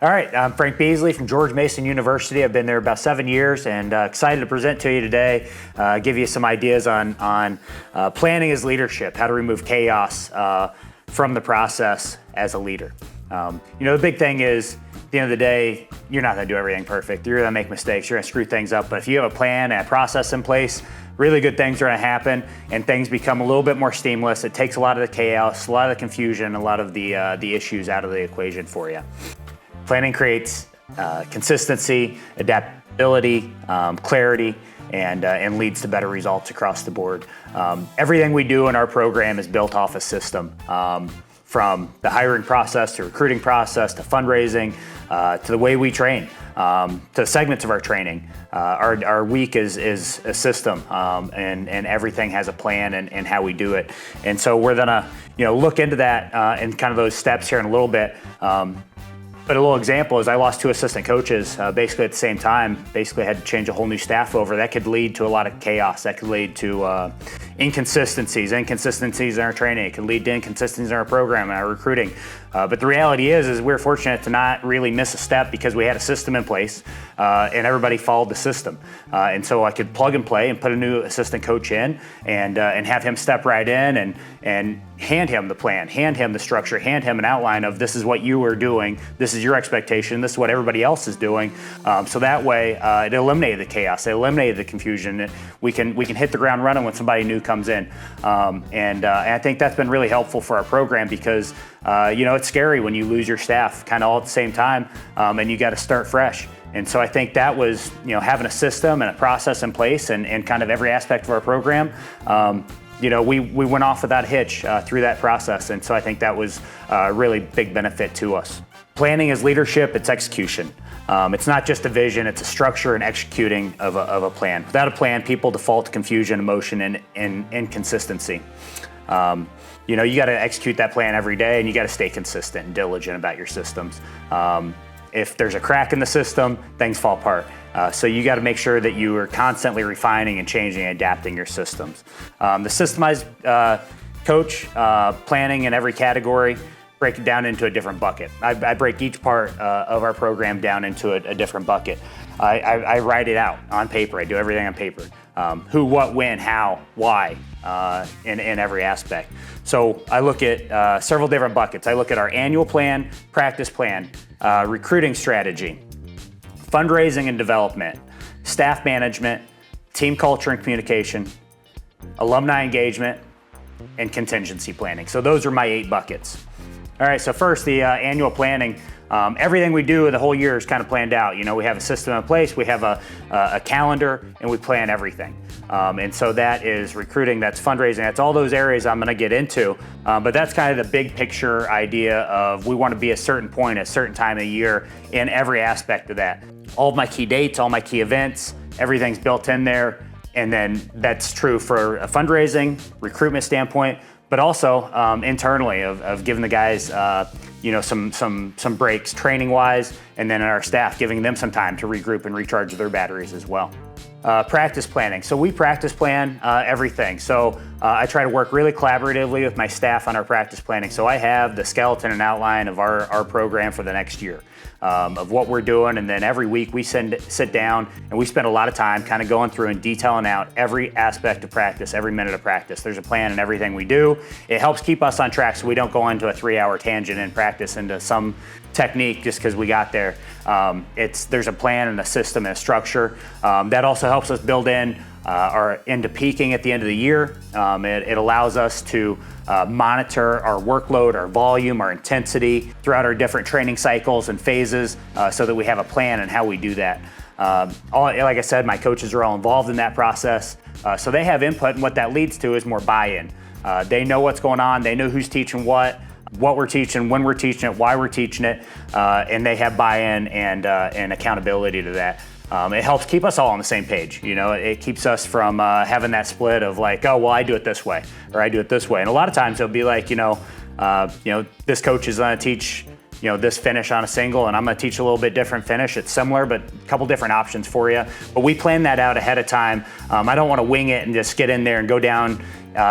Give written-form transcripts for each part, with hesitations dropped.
All right, I'm Frank Beasley from George Mason University. I've been there about 7 years and excited to present to you today, give you some ideas on planning as leadership, how to remove chaos from the process as a leader. The big thing is, at the end of the day, you're not gonna do everything perfect. You're gonna make mistakes, you're gonna screw things up, but if you have a plan and a process in place, really good things are gonna happen and things become a little bit more seamless. It takes a lot of the chaos, a lot of the confusion, a lot of the issues out of the equation for you. Planning creates consistency, adaptability, clarity, and leads to better results across the board. Everything we do in our program is built off a system, from the hiring process to recruiting process to fundraising to the way we train, to the segments of our training. Our week is a system, and everything has a plan and how we do it. And so we're gonna look into that and kind of those steps here in a little bit. But a little example is I lost 2 assistant coaches basically at the same time. Basically had to change a whole new staff over. That could lead to a lot of chaos. That could lead to inconsistencies in our training. It could lead to inconsistencies in our program and our recruiting. But the reality is we're fortunate to not really miss a step because we had a system in place and everybody followed the system. And so I could plug and play and put a new assistant coach in and have him step right in and hand him the plan, hand him the structure, hand him an outline of this is what you are doing, this is your expectation, this is what everybody else is doing. So that way it eliminated the chaos, it eliminated the confusion. We can hit the ground running when somebody new comes in. And I think that's been really helpful for our program because it's scary when you lose your staff kind of all at the same time and you got to start fresh. And so I think that was, having a system and a process in place and kind of every aspect of our program, we went off without a hitch through that process. And so I think that was a really big benefit to us. Planning is leadership, it's execution. It's not just a vision, it's a structure and executing of a plan. Without a plan, people default to confusion, emotion, and inconsistency. You got to execute that plan every day and you got to stay consistent and diligent about your systems. If there's a crack in the system, things fall apart. So you got to make sure that you are constantly refining and changing and adapting your systems. The systemized coach, planning in every category, break it down into a different bucket. I break each part of our program down into a different bucket. I write it out on paper. I do everything on paper. Who, what, when, how, why, in every aspect. So I look at several different buckets. I look at our annual plan, practice plan, recruiting strategy, fundraising and development, staff management, team culture and communication, alumni engagement, and contingency planning. So those are my 8 buckets. All right, so first the annual planning. Everything we do the whole year is kind of planned out. We have a system in place, we have a calendar, and we plan everything. And so that is recruiting, that's fundraising, that's all those areas I'm gonna get into. But that's kind of the big picture idea of we wanna be a certain point, a certain time of the year in every aspect of that. All of my key dates, all my key events, everything's built in there. And then that's true for a fundraising, recruitment standpoint, but also internally of giving the guys some breaks training wise, and then our staff giving them some time to regroup and recharge their batteries as well. Practice planning. So we practice plan everything. So I try to work really collaboratively with my staff on our practice planning. So I have the skeleton and outline of our program for the next year. Of what we're doing, and then every week we sit down and we spend a lot of time kind of going through and detailing out every aspect of practice, every minute of practice. There's a plan in everything we do. It helps keep us on track so we don't go into a 3-hour tangent in practice into some technique just because we got there. There's a plan and a system and a structure. That also helps us build in into peaking at the end of the year. It allows us to monitor our workload, our volume, our intensity throughout our different training cycles and phases so that we have a plan and how we do that. Like I said, my coaches are all involved in that process. So they have input, and what that leads to is more buy-in. They know what's going on, they know who's teaching what we're teaching, when we're teaching it, why we're teaching it, and they have buy-in and accountability to that. It helps keep us all on the same page. It keeps us from having that split of like, oh, well, I do it this way, or I do it this way. And a lot of times it'll be like, this coach is going to teach, this finish on a single, and I'm going to teach a little bit different finish. It's similar, but a couple different options for you. But we plan that out ahead of time. I don't want to wing it and just get in there and go down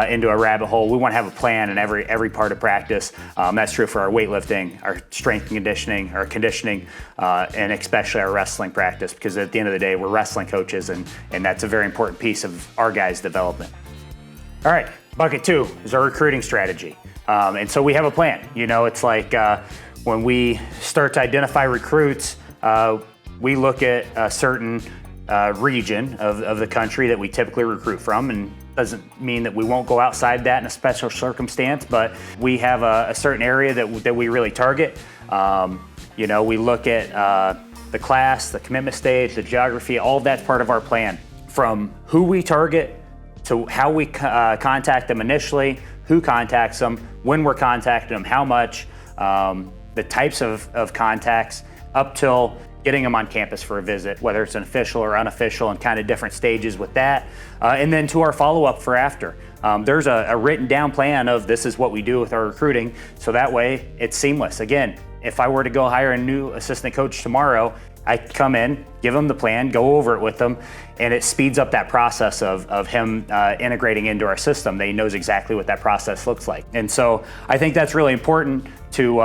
into a rabbit hole. We want to have a plan in every part of practice. That's true for our weightlifting, our strength and conditioning, our conditioning, and especially our wrestling practice, because at the end of the day, we're wrestling coaches, and that's a very important piece of our guys' development. All right, bucket 2 is our recruiting strategy. And so we have a plan. It's like when we start to identify recruits, we look at a certain region of the country that we typically recruit from, and doesn't mean that we won't go outside that in a special circumstance, but we have a certain area that we really target. We look at the class, the commitment stage, the geography, all of that's part of our plan. From who we target to how we contact them initially, who contacts them, when we're contacting them, how much, the types of contacts, up till getting them on campus for a visit, whether it's an official or unofficial, and kind of different stages with that. And then to our follow-up for after. There's a written down plan of this is what we do with our recruiting, so that way it's seamless. Again, if I were to go hire a new assistant coach tomorrow, I come in, give him the plan, go over it with them, and it speeds up that process of him integrating into our system. That he knows exactly what that process looks like. And so I think that's really important to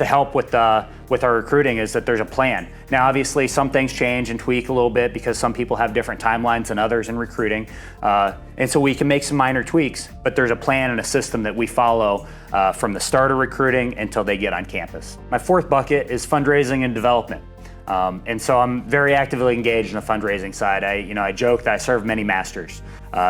help with our recruiting, is that there's a plan. Now, obviously, some things change and tweak a little bit because some people have different timelines than others in recruiting. And so we can make some minor tweaks, but there's a plan and a system that we follow from the start of recruiting until they get on campus. My 4th bucket is fundraising and development. And so I'm very actively engaged in the fundraising side. I joke that I serve many masters.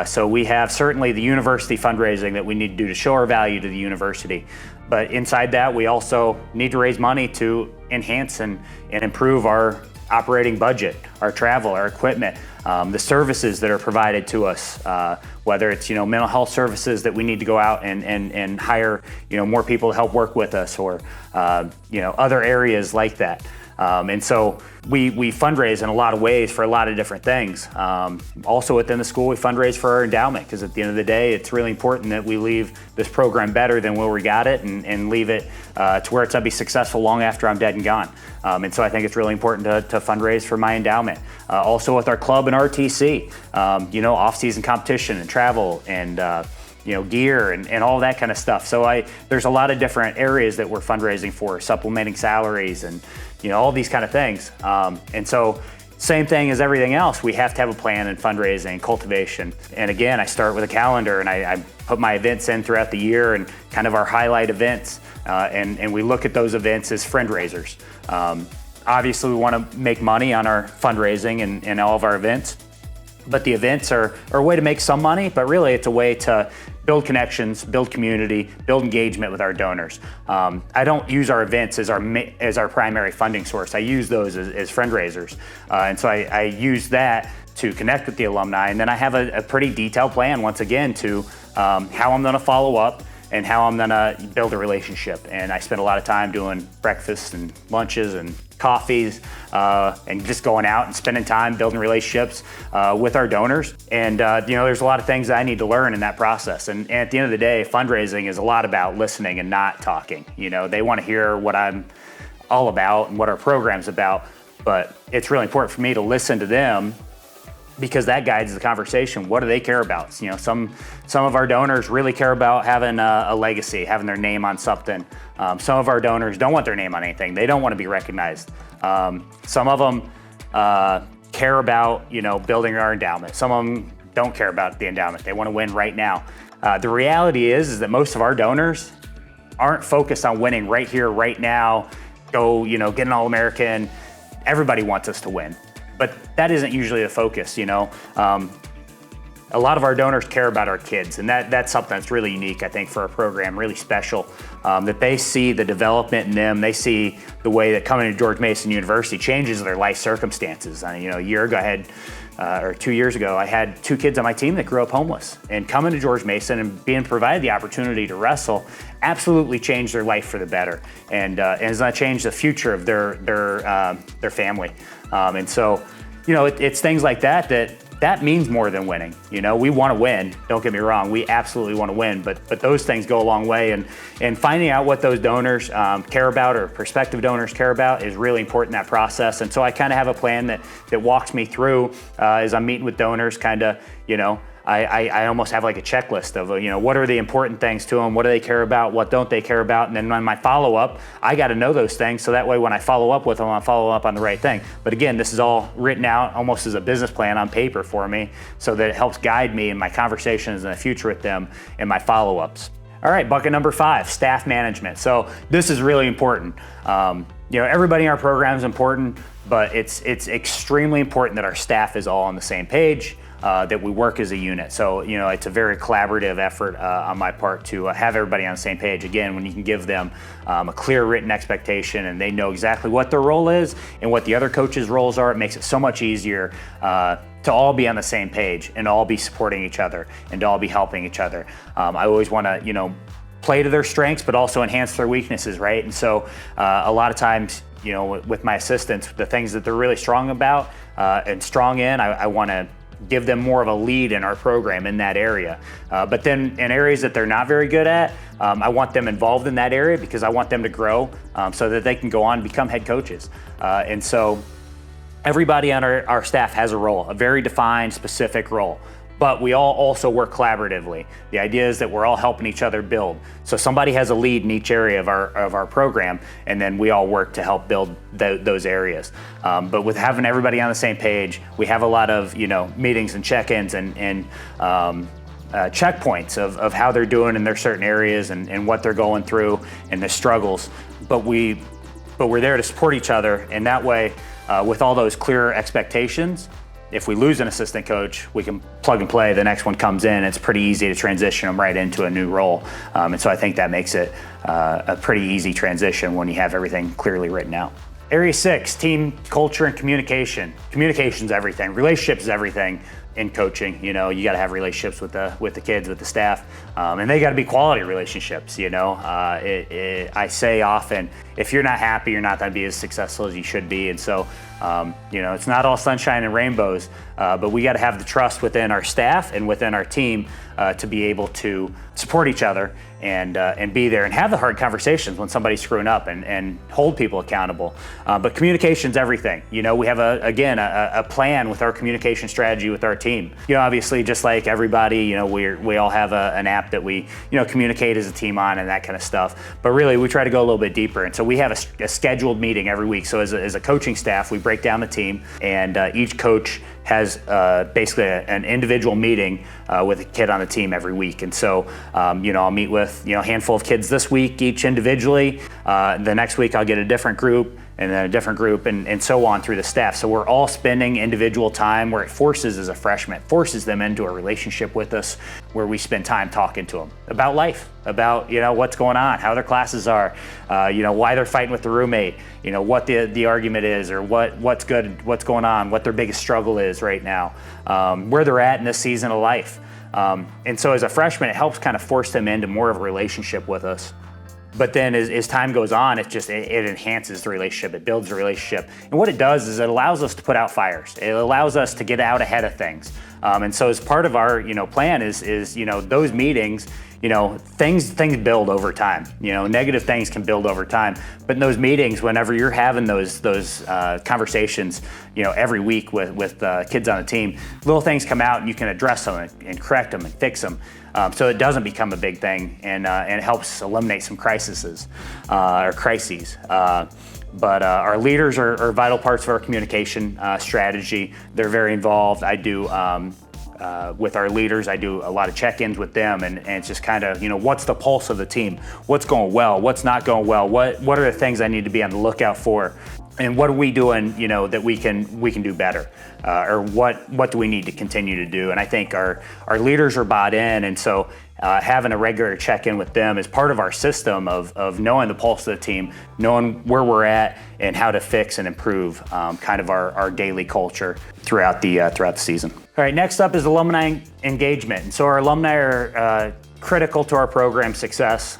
So we have certainly the university fundraising that we need to do to show our value to the university. But inside that, we also need to raise money to enhance and improve our operating budget, our travel, our equipment, the services that are provided to us, whether it's mental health services that we need to go out and hire more people to help work with us, or other areas like that. And so we fundraise in a lot of ways for a lot of different things. Also within the school, we fundraise for our endowment, because at the end of the day, it's really important that we leave this program better than where we got it, and leave it to where it's going to be successful long after I'm dead and gone. And so I think it's really important to fundraise for my endowment. Also with our club and RTC, off-season competition and travel and gear and all that kind of stuff. So there's a lot of different areas that we're fundraising for, supplementing salaries and all these kind of things. And so same thing as everything else, we have to have a plan in fundraising and cultivation. And again, I start with a calendar, and I put my events in throughout the year and kind of our highlight events. And we look at those events as friend raisers. Obviously, we want to make money on our fundraising and all of our events. But the events are a way to make some money, but really it's a way to build connections, build community, build engagement with our donors. I don't use our events as our primary funding source. I use those as fundraisers. And so I use that to connect with the alumni. And then I have a pretty detailed plan, once again, to how I'm gonna follow up and how I'm gonna build a relationship. And I spend a lot of time doing breakfasts and lunches and coffees, and just going out and spending time building relationships with our donors. And there's a lot of things that I need to learn in that process. And at the end of the day, fundraising is a lot about listening and not talking. They want to hear what I'm all about and what our program's about, but it's really important for me to listen to them, because that guides the conversation. What do they care about? Some of our donors really care about having a legacy, having their name on something. Some of our donors don't want their name on anything. They don't want to be recognized. Some of them care about building our endowment. Some of them don't care about the endowment. They want to win right now. The reality is that most of our donors aren't focused on winning right here, right now. Go, get an All-American. Everybody wants us to win. But that isn't usually the focus, A lot of our donors care about our kids, and that's something that's really unique, I think, for our program, really special, that they see the development in them. They see the way that coming to George Mason University changes their life circumstances. A year ago, or 2 years ago, I had 2 kids on my team that grew up homeless, and coming to George Mason and being provided the opportunity to wrestle absolutely changed their life for the better, and has not changed the future of their family. And so, it's things like that means more than winning. We want to win. Don't get me wrong. We absolutely want to win, but those things go a long way. And finding out what those donors care about, or prospective donors care about, is really important in that process. And so I kind of have a plan that walks me through as I'm meeting with donors, kind of, I almost have like a checklist of, what are the important things to them? What do they care about? What don't they care about? And then on my follow-up, I got to know those things. So that way, when I follow up with them, I follow up on the right thing. But again, this is all written out almost as a business plan on paper for me, so that it helps guide me in my conversations in the future with them and my follow-ups. All right, bucket number 5, staff management. So this is really important. Everybody in our program is important, but it's extremely important that our staff is all on the same page, that we work as a unit. So, it's a very collaborative effort on my part to have everybody on the same page. Again, when you can give them a clear written expectation and they know exactly what their role is and what the other coaches' roles are, it makes it so much easier to all be on the same page and all be supporting each other and to all be helping each other. I always want to, play to their strengths, but also enhance their weaknesses, right? And so a lot of times, with my assistants, the things that they're really strong about and strong in, I want to give them more of a lead in our program in that area. But then in areas that they're not very good at, I want them involved in that area because I want them to grow so that they can go on and become head coaches. And so everybody on our staff has a role, a very defined, specific role. But we all also work collaboratively. The idea is that we're all helping each other build. So somebody has a lead in each area of our program, and then we all work to help build those areas. But with having everybody on the same page, we have a lot of meetings and check-ins and checkpoints of how they're doing in their certain areas and what they're going through and the struggles. But we're there to support each other, and that way, with all those clear expectations, if we lose an assistant coach, we can plug and play. The next one comes in. It's pretty easy to transition them right into a new role. And so I think that makes it a pretty easy transition when you have everything clearly written out. Area 6, team culture and communication. Communication's everything. Relationships is everything in coaching. You got to have relationships with the kids, with the staff, and they got to be quality relationships. I say often, if you're not happy, you're not going to be as successful as you should be. And so, it's not all sunshine and rainbows, but we got to have the trust within our staff and within our team to be able to support each other and be there and have the hard conversations when somebody's screwing up and hold people accountable. But communication's everything. We have a plan with our communication strategy with our team. Obviously, just like everybody, we all have an app that we communicate as a team on and that kind of stuff. But really, we try to go a little bit deeper. And so we have a scheduled meeting every week. So as a coaching staff, we break down the team, and each coach has basically an individual meeting with a kid on the team every week. And so, I'll meet with a handful of kids this week, each individually. The next week I'll get a different group, and then a different group, and so on through the staff. So we're all spending individual time where it forces, as a freshman, forces them into a relationship with us, where we spend time talking to them about life, about what's going on, how their classes are, why they're fighting with the roommate, what the argument is, or what's good, what's going on, what their biggest struggle is right now, where they're at in this season of life. And so as a freshman, it helps kind of force them into more of a relationship with us. But then as time goes on, it enhances the relationship, it builds the relationship. And what it does is it allows us to put out fires. It allows us to get out ahead of things. And so as part of our plan is those meetings, things build over time. Negative things can build over time. But in those meetings, whenever you're having those conversations, every week with kids on the team, little things come out and you can address them and correct them and fix them. So it doesn't become a big thing, and it helps eliminate some crises. But our leaders are vital parts of our communication strategy. They're very involved. I do, with our leaders, I do a lot of check-ins with them, and it's just kind of, what's the pulse of the team? What's going well? What's not going well? What are the things I need to be on the lookout for? And what are we doing, that we can do better, or what do we need to continue to do? And I think our leaders are bought in, and so having a regular check-in with them is part of our system of knowing the pulse of the team, knowing where we're at, and how to fix and improve kind of our daily culture throughout the season. All right, next up is alumni engagement, and so our alumni are critical to our program success.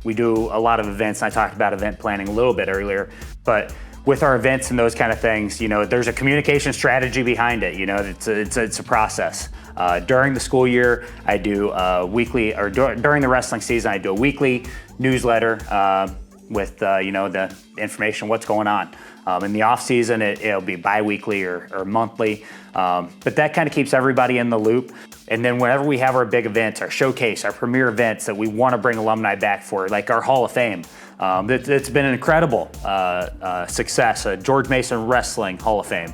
We do a lot of events, and I talked about event planning a little bit earlier, but with our events and those kind of things, there's a communication strategy behind it. It's a process. During the school year, I do weekly, or during the wrestling season, I do a weekly newsletter with the information, what's going on. In the off season, it'll be bi-weekly or monthly, but that kind of keeps everybody in the loop. And then whenever we have our big events, our showcase, our premier events that we want to bring alumni back for, like our Hall of Fame, it's been an incredible success. George Mason Wrestling Hall of Fame,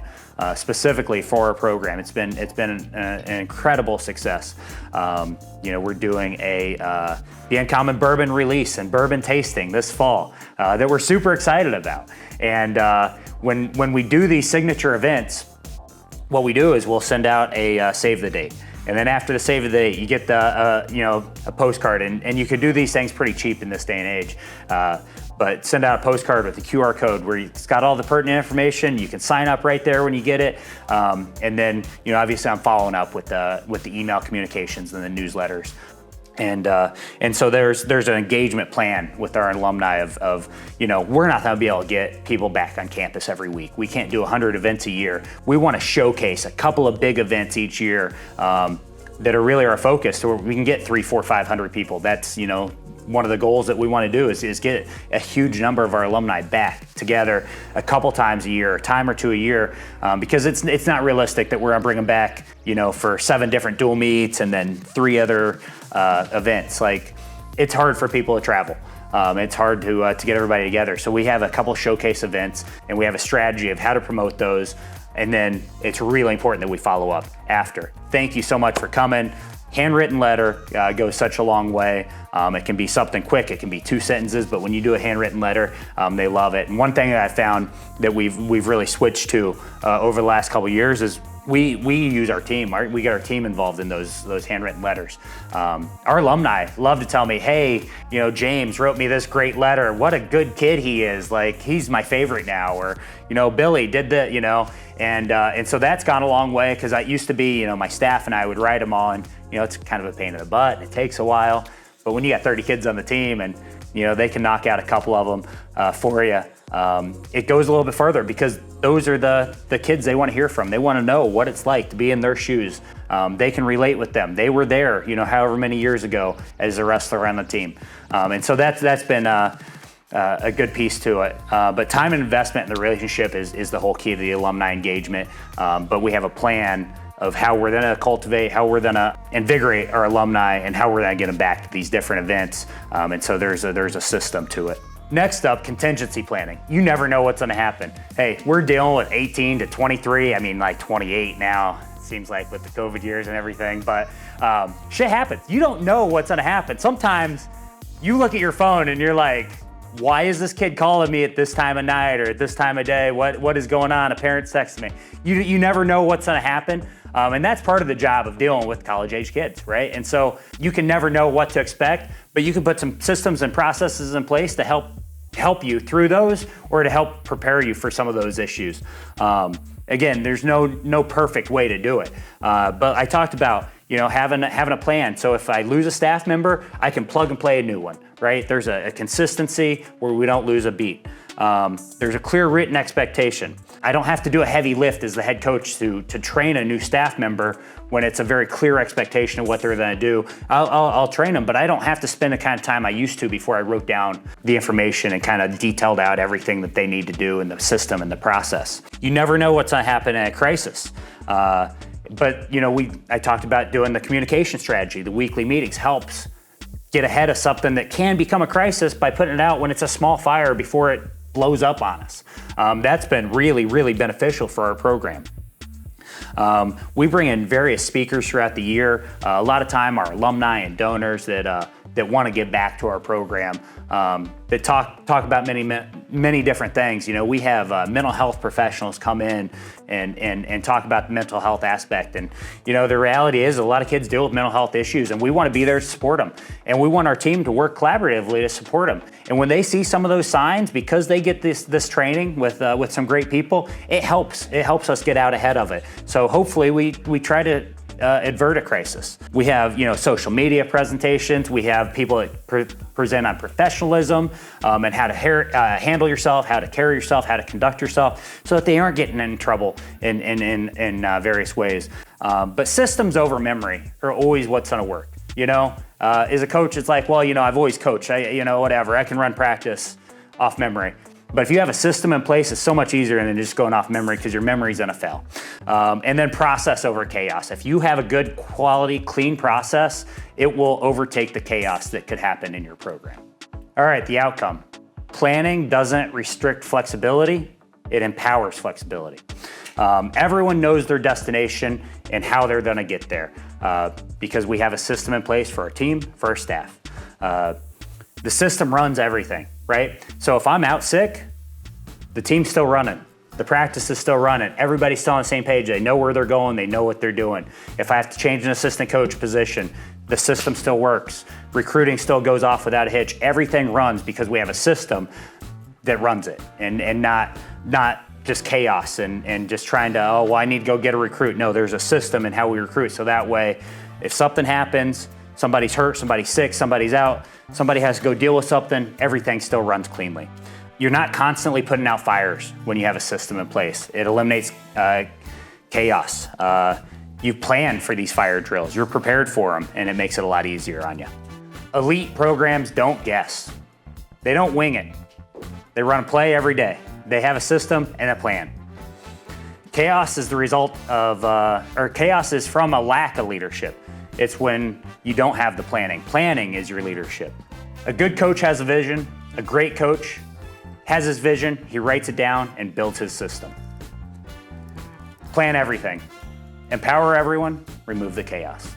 specifically for our program. It's been an incredible success. We're doing the Uncommon Bourbon release and bourbon tasting this fall that we're super excited about. And when we do these signature events, what we do is we'll send out a save the date. And then after the save the date, you get a postcard, and you could do these things pretty cheap in this day and age. But send out a postcard with a QR code where it's got all the pertinent information. You can sign up right there when you get it. And then, obviously I'm following up with the email communications and the newsletters. And so there's an engagement plan with our alumni of we're not going to be able to get people back on campus every week. We can't do 100 events a year. We want to showcase a couple of big events each year that are really our focus, so we can get 300, 400, 500 people. That's one of the goals that we want to do is get a huge number of our alumni back together a couple times a year, a time or two a year, because it's not realistic that we're going to bring them back for 7 different dual meets and then 3 other events. Like, it's hard for people to travel. It's hard to get everybody together. So we have a couple showcase events, and we have a strategy of how to promote those. And then it's really important that we follow up after. Thank you so much for coming. Handwritten letter goes such a long way. It can be something quick. It can be 2 sentences, but when you do a handwritten letter, they love it. And one thing that I found that we've really switched to over the last couple of years is we use our team. We get our team involved in those handwritten letters. Our alumni love to tell me, hey, James wrote me this great letter. What a good kid he is. Like, he's my favorite now. Or, Billy did the, and so that's gone a long way, because I used to be, my staff and I would write them all, and it's kind of a pain in the butt. It takes a while. But when you got 30 kids on the team and they can knock out a couple of them for you, it goes a little bit further, because those are the kids they want to hear from. They want to know what it's like to be in their shoes. They can relate with them. They were there, however many years ago as a wrestler on the team. And so that's been a good piece to it. But time and investment in the relationship is the whole key to the alumni engagement. But we have a plan of how we're gonna cultivate, how we're gonna invigorate our alumni, and how we're gonna get them back to these different events. And so there's a system to it. Next up, contingency planning. You never know what's gonna happen. Hey, we're dealing with 18 to 23, like 28 now, it seems like, with the COVID years and everything, but shit happens. You don't know what's gonna happen. Sometimes you look at your phone and you're like, why is this kid calling me at this time of night or at this time of day? What is going on? A parent's texting me. You never know what's gonna happen. And that's part of the job of dealing with college-age kids, right? And so you can never know what to expect, but you can put some systems and processes in place to help you through those, or to help prepare you for some of those issues. Again, there's no perfect way to do it, but I talked about having a plan. So if I lose a staff member, I can plug and play a new one, right? There's a consistency where we don't lose a beat. There's a clear written expectation. I don't have to do a heavy lift as the head coach to train a new staff member when it's a very clear expectation of what they're gonna do. I'll train them, but I don't have to spend the kind of time I used to before I wrote down the information and kind of detailed out everything that they need to do in the system and the process. You never know what's gonna happen in a crisis. But I talked about doing the communication strategy. The weekly meetings helps get ahead of something that can become a crisis by putting it out when it's a small fire before it blows up on us. That's been really, really beneficial for our program. We bring in various speakers throughout the year. A lot of time our alumni and donors that want to give back to our program, that talk about many different things. We have mental health professionals come in and talk about the mental health aspect. And the reality is a lot of kids deal with mental health issues, and we want to be there to support them. And we want our team to work collaboratively to support them. And when they see some of those signs, because they get this training with some great people, it helps us get out ahead of it. So hopefully we try to advert a crisis. We have social media presentations. We have people that present on professionalism and how to handle yourself, how to carry yourself, how to conduct yourself, so that they aren't getting in trouble in various ways. But systems over memory are always what's going to work. As a coach, it's like, well, I've always coached. Whatever. I can run practice off memory. But if you have a system in place, it's so much easier than just going off memory, because your memory's gonna fail. And then process over chaos. If you have a good quality, clean process, it will overtake the chaos that could happen in your program. All right, the outcome. Planning doesn't restrict flexibility, it empowers flexibility. Everyone knows their destination and how they're gonna get there, because we have a system in place for our team, for our staff. The system runs everything, right? So if I'm out sick, the team's still running. The practice is still running. Everybody's still on the same page. They know where they're going. They know what they're doing. If I have to change an assistant coach position, the system still works. Recruiting still goes off without a hitch. Everything runs because we have a system that runs it, and not just chaos and just trying to, oh, well, I need to go get a recruit. No, there's a system in how we recruit. So that way, if something happens, somebody's hurt, somebody's sick, somebody's out, somebody has to go deal with something, everything still runs cleanly. You're not constantly putting out fires when you have a system in place. It eliminates chaos. You plan for these fire drills. You're prepared for them, and it makes it a lot easier on you. Elite programs don't guess. They don't wing it. They run a play every day. They have a system and a plan. Chaos is the result of, or chaos is from a lack of leadership. It's when you don't have the planning. Planning is your leadership. A good coach has a vision. A great coach has his vision. He writes it down and builds his system. Plan everything. Empower everyone. Remove the chaos.